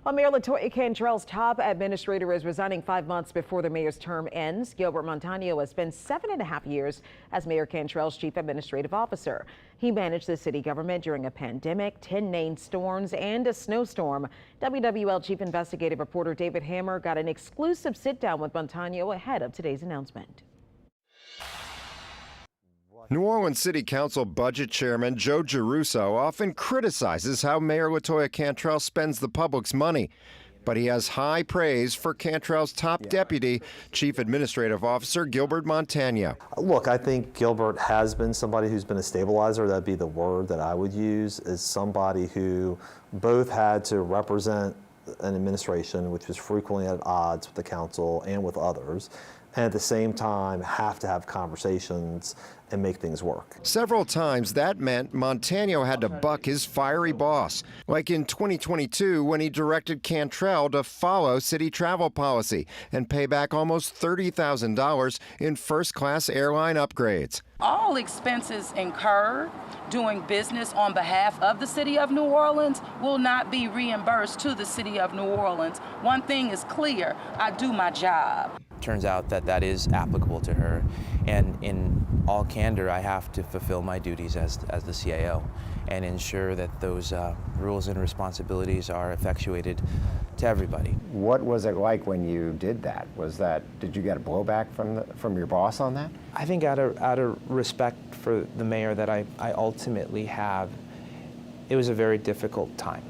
Well, Mayor Cantrell's top administrator is resigning 5 months before the mayor's term ends. Gilbert Montaño has spent 7.5 years as Mayor Cantrell's chief administrative officer. He managed the city government during a pandemic, 10 named storms, and a snowstorm. WWL chief investigative reporter David Hammer got an exclusive sit-down with Montaño ahead of today's announcement. New Orleans City Council Budget Chairman Joe Giarrusso often criticizes how Mayor Cantrell spends the public's money. But he has high praise for Cantrell's top deputy, Chief Administrative Officer Gilbert Montaño. Look, I think Gilbert has been somebody who's been a stabilizer. That'd be the word that I would use, is somebody who both had to represent an administration which was frequently at odds with the council and with others, and at the same time have to have conversations and make things work. Several times that meant Montaño had to buck his fiery boss, like in 2022 when he directed Cantrell to follow city travel policy and pay back almost $30,000 in first-class airline upgrades. All expenses incurred doing business on behalf of the city of New Orleans will not be reimbursed to the city of New Orleans. One thing is clear, I do my job. Turns out that that is applicable to her, and in all candor, I have to fulfill my duties as the CAO and ensure that those rules and responsibilities are effectuated to everybody. What was it like when you did that? Did you get a blowback from your boss on that? I think out of respect for the mayor that I ultimately have, it was a very difficult time.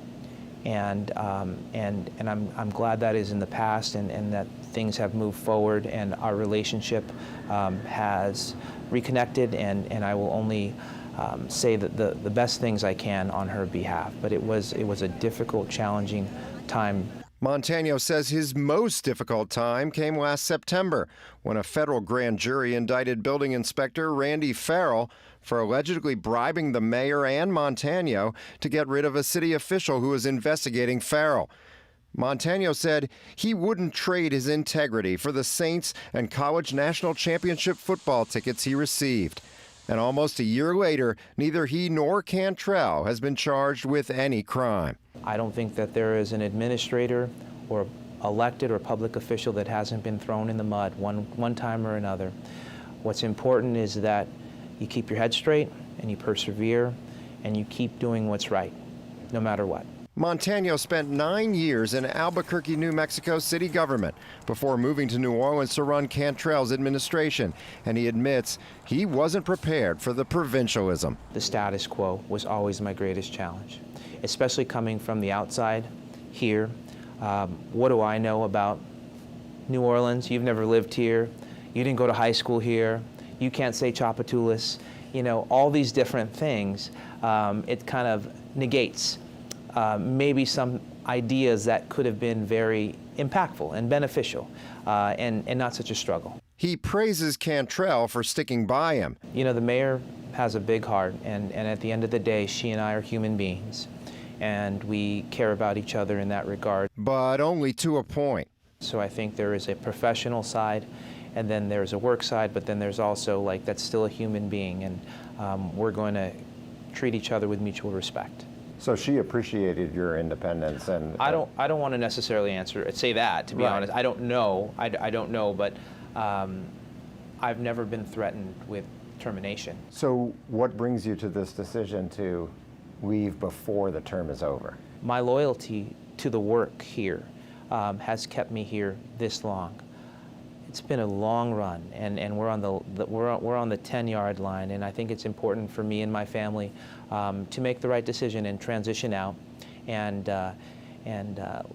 And I'm glad that is in the past and that things have moved forward and our relationship has reconnected, and I will only say that the best things I can on her behalf. But it was a difficult, challenging time. Montaño says his most difficult time came last September when a federal grand jury indicted building inspector Randy Farrell for allegedly bribing the mayor and Montaño to get rid of a city official who was investigating Farrell. Montaño said he wouldn't trade his integrity for the Saints and college national championship football tickets he received. And almost a year later, neither he nor Cantrell has been charged with any crime. I don't think that there is an administrator or elected or public official that hasn't been thrown in the mud one time or another. What's important is that you keep your head straight and you persevere and you keep doing what's right, no matter what. Montaño spent 9 years in Albuquerque, New Mexico city government before moving to New Orleans to run Cantrell's administration, and he admits he wasn't prepared for the provincialism. The status quo was always my greatest challenge, especially coming from the outside here. What do I know about New Orleans? You've never lived here. You didn't go to high school here. You can't say Chapatulas. You know, all these different things. It kind of negates maybe some ideas that could have been very impactful and beneficial and not such a struggle. He praises Cantrell for sticking by him. You know, the mayor has a big heart, and at the end of the day, she and I are human beings, and we care about each other in that regard. But only to a point. So I think there is a professional side, and then there's a work side, but then there's also, like, that's still a human being, and we're going to treat each other with mutual respect. So she appreciated your independence, and I don't want to necessarily say that, to be honest. I don't know. I don't know, but I've never been threatened with termination. So what brings you to this decision to leave before the term is over? My loyalty to the work here has kept me here this long. It's been a long run, and we're on the 10-yard line, and I think it's important for me and my family to make the right decision and transition out and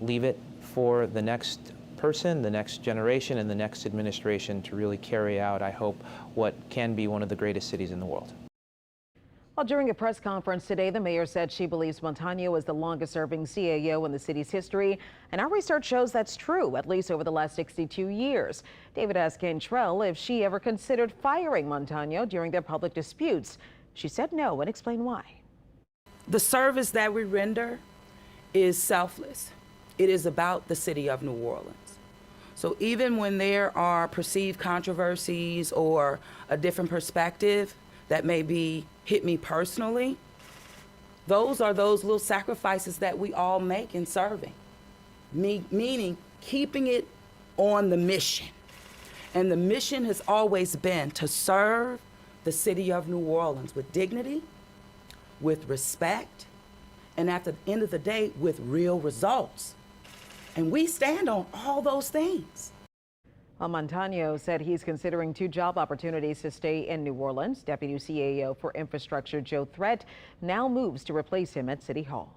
leave it for the next person, the next generation, and the next administration to really carry out, I hope, what can be one of the greatest cities in the world. Well, during a press conference today, the mayor said she believes Montaño is the longest-serving CAO in the city's history, and our research shows that's true, at least over the last 62 years. David asked Cantrell if she ever considered firing Montaño during their public disputes. She said no and explained why. The service that we render is selfless. It is about the city of New Orleans. So even when there are perceived controversies or a different perspective that maybe hit me personally, those are those little sacrifices that we all make in serving. meaning keeping it on the mission. And the mission has always been to serve the city of New Orleans with dignity, with respect, and at the end of the day, with real results. And we stand on all those things. Well, Montaño said he's considering 2 job opportunities to stay in New Orleans. Deputy CAO for Infrastructure Joe Threat now moves to replace him at City Hall.